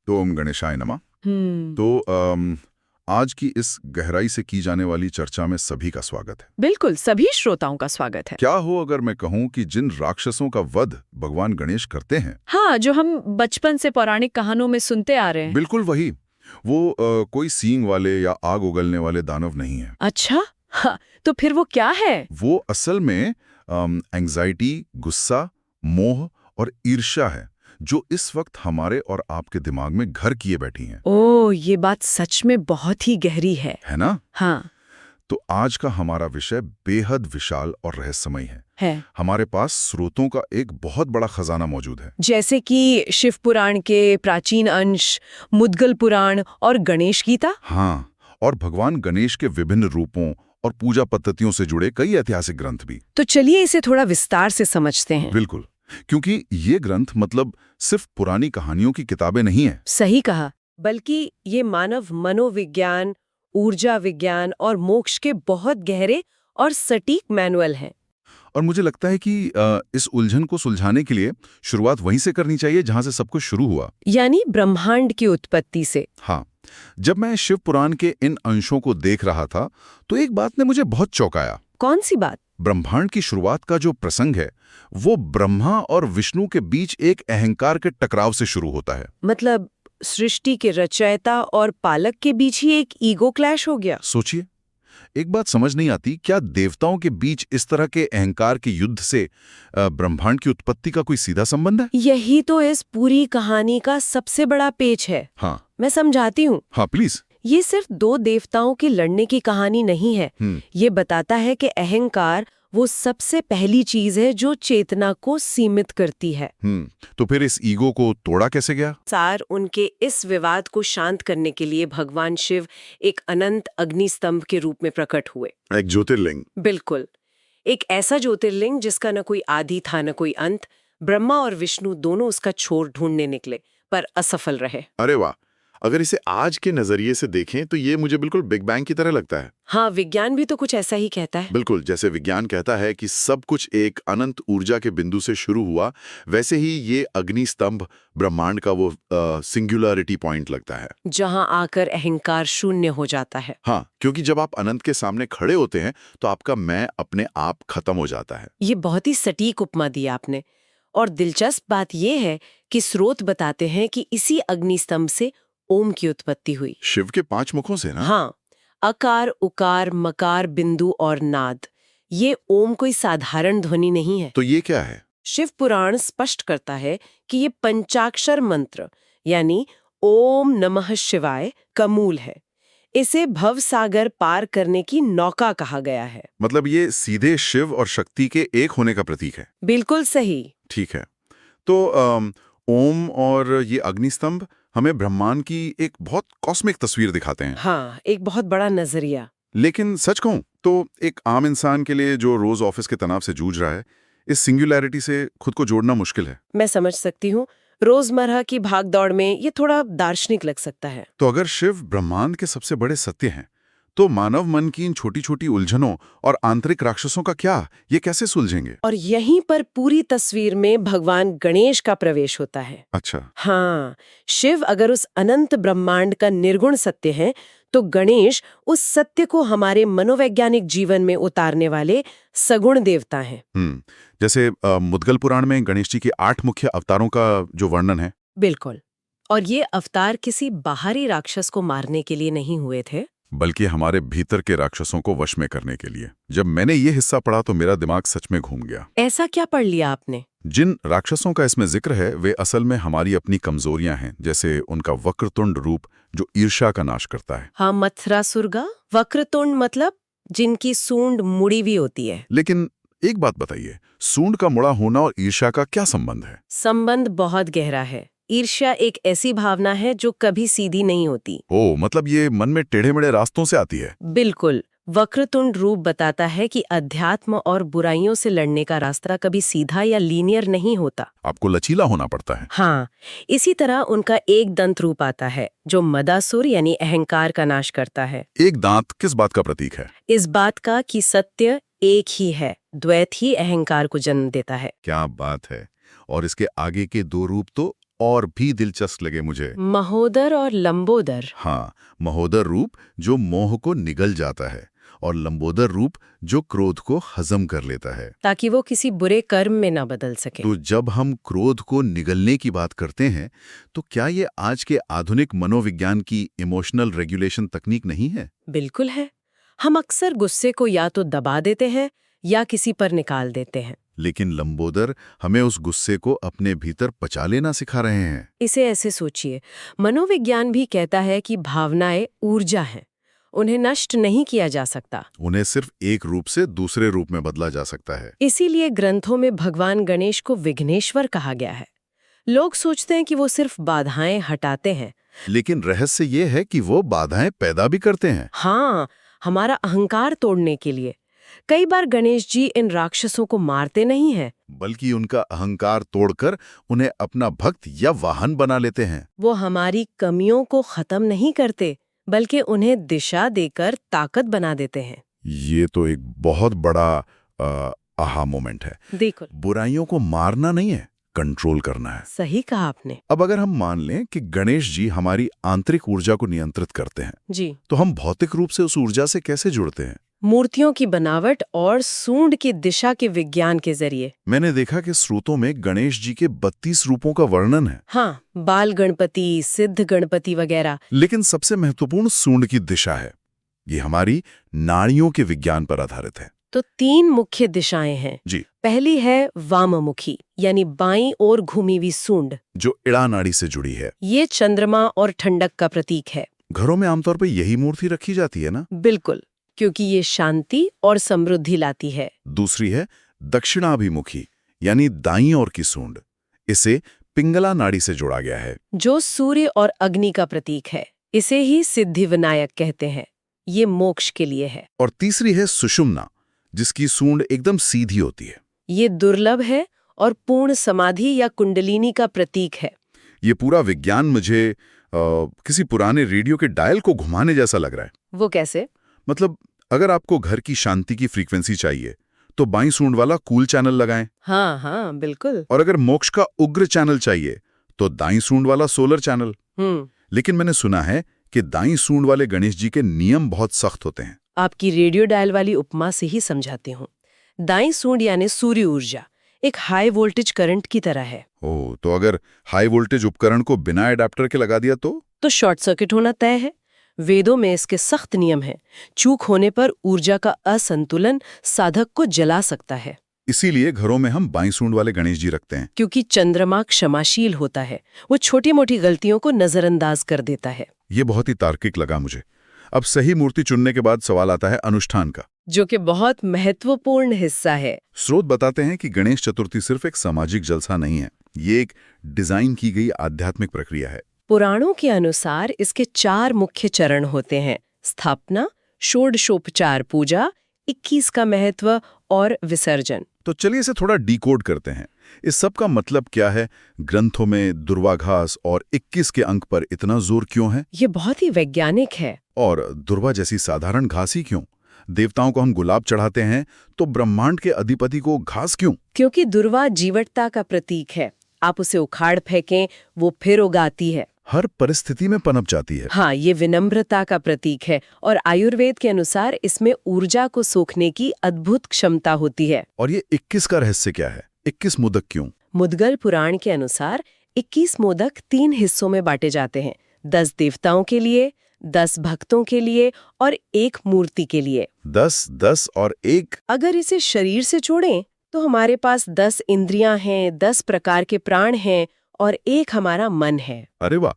तो ओम गणेशाय नमः। तो आज की इस गहराई से की जाने वाली चर्चा में सभी का स्वागत है। बिल्कुल, सभी श्रोताओं का स्वागत है। क्या हो अगर मैं कहूं कि जिन राक्षसों का वध भगवान गणेश करते हैं, हाँ, जो हम बचपन से पौराणिक कहानियों में सुनते आ रहे हैं। बिल्कुल वही। वो कोई सींग वाले या आग उगलने वाले दानव नहीं है। अच्छा, हाँ, तो फिर वो क्या है? वो असल में एंजाइटी, गुस्सा, मोह और ईर्ष्या है, जो इस वक्त हमारे और आपके दिमाग में घर किए बैठी हैं। ओह, ये बात सच में बहुत ही गहरी है ना? हाँ, तो आज का हमारा विषय बेहद विशाल और रहस्यमय है। हमारे पास स्रोतों का एक बहुत बड़ा खजाना मौजूद है। जैसे कि शिव पुराण के प्राचीन अंश, मुद्गल पुराण और गणेश गीता। हाँ, और भगवान गणेश के विभिन्न रूपों और पूजा पद्धतियों से जुड़े कई ऐतिहासिक ग्रंथ भी। तो चलिए इसे थोड़ा विस्तार से समझते हैं। बिल्कुल, क्योंकि ये ग्रंथ मतलब सिर्फ पुरानी कहानियों की किताबें नहीं है। सही कहा, बल्कि ये मानव मनोविज्ञान, ऊर्जा विज्ञान और मोक्ष के बहुत गहरे और सटीक मैनुअल हैं। और मुझे लगता है कि इस उलझन को सुलझाने के लिए शुरुआत वहीं से करनी चाहिए जहां से सब कुछ शुरू हुआ, यानी ब्रह्मांड की उत्पत्ति से। हाँ, जब मैं शिव पुराण के इन अंशों को देख रहा था तो एक बात ने मुझे बहुत चौंकाया। कौन सी बात? ब्रह्मांड की शुरुआत का जो प्रसंग है वो ब्रह्मा और विष्णु के बीच एक अहंकार के टकराव से शुरू होता है। मतलब सृष्टि के रचयिता और पालक के बीच ही एक ईगो क्लैश हो गया। सोचिए, एक बात समझ नहीं आती, क्या देवताओं के बीच इस तरह के अहंकार के युद्ध से ब्रह्मांड की उत्पत्ति का कोई सीधा संबंध है? यही तो इस पूरी कहानी का सबसे बड़ा पेच है। हाँ, मैं समझाती हूँ। हाँ प्लीज। ये सिर्फ दो देवताओं के लड़ने की कहानी नहीं है। ये बताता है कि अहंकार वो सबसे पहली चीज है जो चेतना को सीमित करती है। तो फिर इस ईगो को तोड़ा कैसे गया? सार उनके इस विवाद को शांत करने के लिए भगवान शिव एक अनंत अग्निस्तंभ के रूप में प्रकट हुए। एक ज्योतिर्लिंग। बिल्कुल, एक ऐसा ज्योतिर्लिंग जिसका न कोई आदि था न कोई अंत। ब्रह्मा और विष्णु दोनों उसका छोर ढूंढने निकले, पर असफल रहे। अरे वाह, अगर इसे आज के नजरिए से देखें तो ये मुझे बिल्कुल बिग बैंग की तरह लगता है। हाँ, विज्ञान भी तो कुछ ऐसा ही कहता है। बिल्कुल, जैसे विज्ञान कहता है कि सब कुछ एक अनंत ऊर्जा के बिंदु से शुरू हुआ, वैसे ही ये अग्नि स्तंभ ब्रह्मांड का वो सिंगुलरिटी पॉइंट लगता है, जहां आकर अहंकार शून्य हो जाता है। हाँ, क्योंकि जब आप अनंत के सामने खड़े होते हैं तो आपका मैं अपने आप खत्म हो जाता है। ये बहुत ही सटीक उपमा दी आपने। और दिलचस्प बात यह है कि स्रोत बताते हैं कि इसी अग्निस्तंभ से ओम की उत्पत्ति हुई। शिव के 5 मुखों से ना? हाँ, अकार, उकार, मकार, बिंदु और नाद। ये ओम कोई साधारण ध्वनि नहीं है। तो ये क्या है? शिव पुराण स्पष्ट करता है कि ये पंचाक्षर मंत्र यानी ओम नमः शिवाय का मूल है। इसे भव सागर पार करने की नौका कहा गया है। मतलब ये सीधे शिव और शक्ति के एक होने का प्रतीक है। बिल्कुल सही। ठीक है, तो ओम और ये अग्निस्तंभ हमें ब्रह्मांड की एक बहुत कॉस्मिक तस्वीर दिखाते हैं। हाँ, एक बहुत बड़ा नजरिया। लेकिन सच कहूं तो एक आम इंसान के लिए जो रोज ऑफिस के तनाव से जूझ रहा है, इस सिंगुलैरिटी से खुद को जोड़ना मुश्किल है। मैं समझ सकती हूँ, रोजमर्रा की भागदौड़ में ये थोड़ा दार्शनिक लग सकता है। तो अगर शिव ब्रह्मांड के सबसे बड़े सत्य हैं, तो मानव मन की इन छोटी छोटी उलझनों और आंतरिक राक्षसों का क्या, ये कैसे सुलझेंगे? और यहीं पर पूरी तस्वीर में भगवान गणेश का प्रवेश होता है। अच्छा। हाँ, शिव अगर उस अनंत ब्रह्मांड का निर्गुण सत्य है, तो गणेश उस सत्य को हमारे मनोवैज्ञानिक जीवन में उतारने वाले सगुण देवता हैं। जैसे मुद्गल पुराण में गणेश जी के 8 मुख्य अवतारों का जो वर्णन है। बिल्कुल, और ये अवतार किसी बाहरी राक्षस को मारने के लिए नहीं हुए थे, बल्कि हमारे भीतर के राक्षसों को वश में करने के लिए। जब मैंने ये हिस्सा पढ़ा तो मेरा दिमाग सच में घूम गया। ऐसा क्या पढ़ लिया आपने? जिन राक्षसों का इसमें जिक्र है वे असल में हमारी अपनी कमजोरियां हैं, जैसे उनका वक्रतुंड रूप जो ईर्ष्या का नाश करता है। हाँ, मथुरासुरगा। वक्रतुंड मतलब जिनकी सूंड मुड़ी हुई होती है। लेकिन एक बात बताइए, सूंड का मुड़ा होना और ईर्ष्या का क्या संबंध है? संबंध बहुत गहरा है। ईर्ष्या एक ऐसी भावना है जो कभी सीधी नहीं होती। ओह, मतलब ये मन में टेढ़े-मेढ़े रास्तों से आती है। बिल्कुल, वक्रतुंड रूप बताता है कि अध्यात्म और बुराइयों से लड़ने का रास्ता कभी सीधा या लीनियर नहीं होता। आपको लचीला होना पड़ता है। हाँ, इसी तरह उनका एक दंत रूप आता है जो मदासुर यानी अहंकार का नाश करता है। एक दांत किस बात का प्रतीक है? इस बात का कि सत्य एक ही है, द्वैत ही अहंकार को जन्म देता है। क्या बात है। और इसके आगे के 2 रूप तो और भी दिलचस्प लगे मुझे। महोदर और लंबोदर। हाँ, महोदर रूप जो मोह को निगल जाता है और लंबोदर रूप जो क्रोध को हजम कर लेता है। ताकि वो किसी बुरे कर्म में ना बदल सके। तो जब हम क्रोध को निगलने की बात करते हैं तो क्या ये आज के आधुनिक मनोविज्ञान की इमोशनल रेगुलेशन तकनीक नहीं है? बिल्कुल है। हम अक्सर गुस्से को या तो दबा देते हैं या किसी पर निकाल देते हैं। लेकिन लंबोदर हमें उस गुस्से को अपने भीतर पचा लेना सिखा रहे हैं। इसे ऐसे सोचिए, मनोविज्ञान भी कहता है कि भावनाएं ऊर्जा हैं, उन्हें नष्ट नहीं किया जा सकता। उन्हें सिर्फ एक रूप से दूसरे रूप में बदला जा सकता है। इसीलिए ग्रंथों में भगवान गणेश को विघ्नेश्वर कहा गया है। लोग सोचते हैं कि वो सिर्फ बाधाएं हटाते हैं। लेकिन रहस्य ये है कि वो बाधाएं पैदा भी करते हैं। हाँ, हमारा अहंकार तोड़ने के लिए। कई बार गणेश जी इन राक्षसों को मारते नहीं हैं, बल्कि उनका अहंकार तोड़कर उन्हें अपना भक्त या वाहन बना लेते हैं। वो हमारी कमियों को खत्म नहीं करते, बल्कि उन्हें दिशा देकर ताकत बना देते हैं। ये तो एक बहुत बड़ा आहा मोमेंट है। देखो, बुराइयों को मारना नहीं है, कंट्रोल करना है। सही कहा आपने। अब अगर हम मान लें कि गणेश जी हमारी आंतरिक ऊर्जा को नियंत्रित करते हैं, जी, तो हम भौतिक रूप से उस ऊर्जा से कैसे जुड़ते हैं? मूर्तियों की बनावट और सूंड की दिशा के विज्ञान के जरिए। मैंने देखा कि स्रोतों में गणेश जी के 32 रूपों का वर्णन है। हाँ, बाल गणपति, सिद्ध गणपति वगैरह। लेकिन सबसे महत्वपूर्ण सूंड की दिशा है। ये हमारी नाड़ियों के विज्ञान पर आधारित है। तो 3 मुख्य दिशाएं हैं। जी, पहली है वाममुखी, यानी बाईं ओर घूमी हुई सूंड। जो इड़ा नाड़ी से जुड़ी है। ये चंद्रमा और ठंडक का प्रतीक है। घरों में आमतौर पर यही मूर्ति रखी जाती है ना? बिल्कुल, क्योंकि ये शांति और समृद्धि लाती है। दूसरी है दक्षिणाभिमुखी, यानी दाईं ओर की सूंड। इसे पिंगला नाड़ी से जोड़ा गया है, जो सूर्य और अग्नि का प्रतीक है। इसे ही सिद्धि विनायक कहते हैं। ये मोक्ष के लिए है। और तीसरी है सुषुम्ना, जिसकी सूंड एकदम सीधी होती है। ये दुर्लभ है और पूर्ण समाधि या कुंडलिनी का प्रतीक है। ये पूरा विज्ञान मुझे किसी पुराने रेडियो के डायल को घुमाने जैसा लग रहा है। वो कैसे? मतलब अगर आपको घर की शांति की फ्रीक्वेंसी चाहिए तो बाईं सूंड वाला कूल चैनल लगाएं, हाँ हाँ, बिल्कुल। और अगर मोक्ष का उग्र चैनल चाहिए तो दाईं सूंड वाला सोलर चैनल। लेकिन मैंने सुना है कि दाईं सूंड वाले गणेश जी के नियम बहुत सख्त होते हैं। आपकी रेडियो डायल वाली उपमा से ही समझाती हूँ। दाईं सूंड यानी सूर्य ऊर्जा एक हाई वोल्टेज करंट की तरह है। ओह, तो अगर हाई वोल्टेज उपकरण को बिना एडाप्टर के लगा दिया तो शॉर्ट सर्किट होना तय है। वेदों में इसके सख्त नियम हैं। चूक होने पर ऊर्जा का असंतुलन साधक को जला सकता है। इसीलिए घरों में हम बाईं सूंड वाले गणेश जी रखते हैं। क्योंकि चंद्रमा क्षमाशील होता है, वो छोटी मोटी गलतियों को नजरअंदाज कर देता है। ये बहुत ही तार्किक लगा मुझे। अब सही मूर्ति चुनने के बाद सवाल आता है अनुष्ठान का, जो कि बहुत महत्वपूर्ण हिस्सा है। स्रोत बताते हैं कि गणेश चतुर्थी सिर्फ एक सामाजिक जलसा नहीं है, ये एक डिजाइन की गई आध्यात्मिक प्रक्रिया है। पुराणों के अनुसार इसके 4 मुख्य चरण होते हैं: स्थापना, षोडशोपचार पूजा, 21 का महत्व और विसर्जन। तो चलिए इसे थोड़ा डिकोड करते हैं। इस सब का मतलब क्या है? ग्रंथों में दुर्वाघास और 21 के अंक पर इतना जोर क्यों है? ये बहुत ही वैज्ञानिक है। और दुर्वा जैसी साधारण घास ही क्यों? देवताओं को हम गुलाब चढ़ाते हैं तो ब्रह्मांड के अधिपति को घास क्यों? क्योंकि दुर्वा जीवटता का प्रतीक है। आप उसे उखाड़ फेंकें, वो फिर उगाती है। हर परिस्थिति में पनप जाती है। हाँ, ये विनम्रता का प्रतीक है और आयुर्वेद के अनुसार इसमें ऊर्जा को सोखने की अद्भुत क्षमता होती है। और ये 21 का रहस्य क्या है? 21 मोदक क्यों? मुद्गल पुराण के अनुसार 21 मोदक 3 हिस्सों में बांटे जाते हैं: 10 देवताओं के लिए, 10 भक्तों के लिए और 1 मूर्ति के लिए। 10, 10 और 1। अगर इसे शरीर से जोड़ें तो हमारे पास 10 इंद्रियां हैं, 10 प्रकार के प्राण हैं और 1 हमारा मन है। अरे वाह,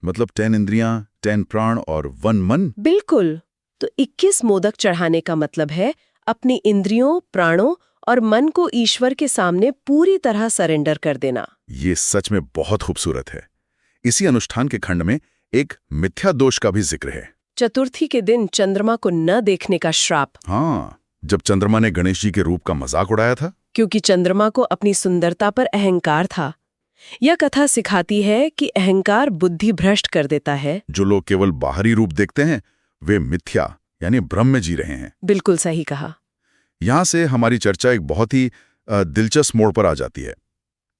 मतलब 10 इंद्रियां, 10 प्राण और 1 मन। बिल्कुल। तो 21 मोदक चढ़ाने का मतलब है अपनी इंद्रियों, प्राणों और मन को ईश्वर के सामने पूरी तरह सरेंडर कर देना। ये सच में बहुत खूबसूरत है। इसी अनुष्ठान के खंड में एक मिथ्या दोष का भी जिक्र है। चतुर्थी के दिन चंद्रमा को न देखने का श्राप। हाँ, जब चंद्रमा ने गणेश जी के रूप का मजाक उड़ाया था। क्योंकि चंद्रमा को अपनी सुंदरता पर अहंकार था। यह कथा सिखाती है कि अहंकार बुद्धि भ्रष्ट कर देता है। जो लोग केवल बाहरी रूप देखते हैं वे मिथ्या यानी भ्रम में जी रहे हैं। बिल्कुल सही कहा। यहां से हमारी चर्चा एक बहुत ही दिलचस्प मोड़ पर आ जाती है।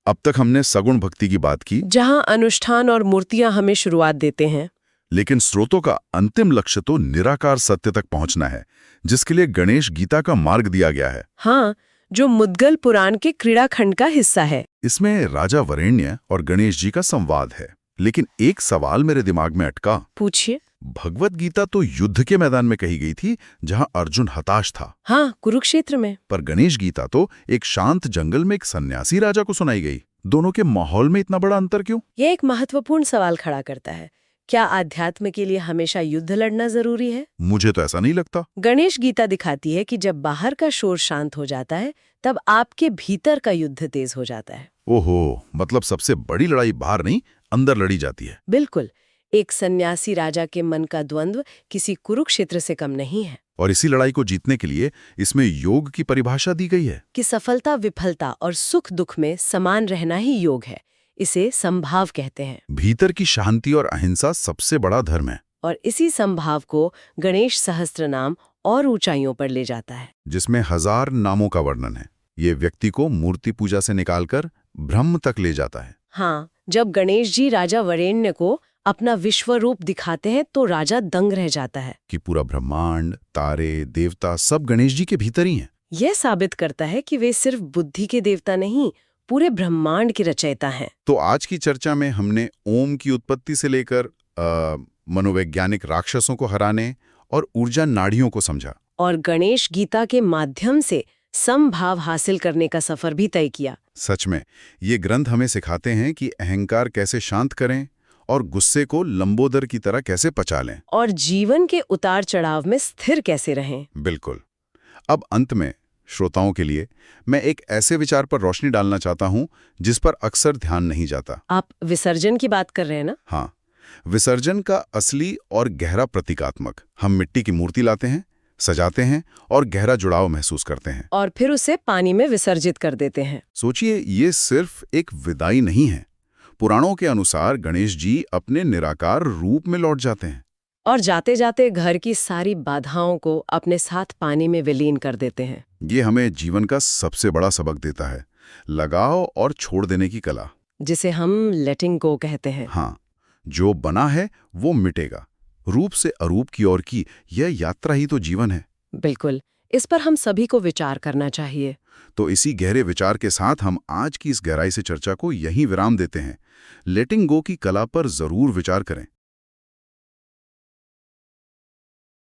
अब तक हमने सगुण भक्ति की बात की, जहां अनुष्ठान और मूर्तियां हमें शुरुआत देते हैं। लेकिन स्रोतों का अंतिम लक्ष्य तो निराकार सत्य तक पहुंचना है, जिसके लिए गणेश गीता का मार्ग दिया गया है। हाँ, जो मुद्गल पुराण के क्रीड़ाखंड का हिस्सा है। इसमें राजा वरेण्य और गणेश जी का संवाद है, लेकिन एक सवाल मेरे दिमाग में अटका। पूछिए। भगवत गीता तो युद्ध के मैदान में कही गई थी, जहां अर्जुन हताश था, हाँ, कुरुक्षेत्र में। पर गणेश गीता तो एक शांत जंगल में एक सन्यासी राजा को सुनाई गई। दोनों के माहौल में इतना बड़ा अंतर क्यों? यह एक महत्वपूर्ण सवाल खड़ा करता है। क्या आध्यात्म के लिए हमेशा युद्ध लड़ना जरूरी है? मुझे तो ऐसा नहीं लगता। गणेश गीता दिखाती है कि जब बाहर का शोर शांत हो जाता है, तब आपके भीतर का युद्ध तेज हो जाता है। ओहो, मतलब सबसे बड़ी लड़ाई बाहर नहीं, अंदर लड़ी जाती है। बिल्कुल। एक सन्यासी राजा के मन का द्वंद्व किसी कुरुक्षेत्र से कम नहीं है। और इसी लड़ाई को जीतने के लिए इसमें योग की परिभाषा दी गई है कि सफलता विफलता और सुख दुख में समान रहना ही योग है। इसे समभाव कहते हैं। भीतर की शांति और अहिंसा सबसे बड़ा धर्म है, और इसी समभाव को गणेश सहस्त्रनाम और ऊंचाइयों पर ले जाता है, जिसमें 1000 नामों का वर्णन है। ये व्यक्ति को मूर्ति पूजा से निकालकर ब्रह्म तक ले जाता है। हाँ, जब गणेश जी राजा वरेण्य को अपना विश्व रूप दिखाते हैं तो राजा दंग रह जाता है कि पूरा ब्रह्मांड, तारे, देवता सब गणेश जी के भीतर ही हैं। यह साबित करता है कि वे सिर्फ बुद्धि के देवता नहीं, पूरे ब्रह्मांड के रचयिता हैं। तो आज की चर्चा में हमने ओम की उत्पत्ति से लेकर मनोवैज्ञानिक राक्षसों को हराने और ऊर्जा नाड़ियों को समझा, और गणेश गीता के माध्यम से समभाव हासिल करने का सफर भी तय किया। सच में ये ग्रंथ हमें सिखाते हैं कि अहंकार कैसे शांत करें और गुस्से को लंबोदर की तरह कैसे पचा लें, और जीवन के उतार चढ़ाव में स्थिर कैसे रहें। बिल्कुल। अब अंत में श्रोताओं के लिए मैं एक ऐसे विचार पर रोशनी डालना चाहता हूं जिस पर अक्सर ध्यान नहीं जाता। आप विसर्जन की बात कर रहे हैं ना? हाँ, विसर्जन का असली और गहरा प्रतीकात्मक। हम मिट्टी की मूर्ति लाते हैं, सजाते हैं और गहरा जुड़ाव महसूस करते हैं, और फिर उसे पानी में विसर्जित कर देते हैं। सोचिए, ये सिर्फ एक विदाई नहीं है। पुराणों के अनुसार गणेश जी अपने निराकार रूप में लौट जाते हैं और जाते जाते घर की सारी बाधाओं को अपने साथ पानी में विलीन कर देते हैं। ये हमें जीवन का सबसे बड़ा सबक देता है, लगाव और छोड़ देने की कला, जिसे हम लेटिंग गो कहते हैं। हाँ, जो बना है वो मिटेगा। रूप से अरूप की ओर की यह यात्रा ही तो जीवन है। बिल्कुल, इस पर हम सभी को विचार करना चाहिए। तो इसी गहरे विचार के साथ हम आज की इस गहराई से चर्चा को यहीं विराम देते हैं। लेटिंग गो की कला पर जरूर विचार करें।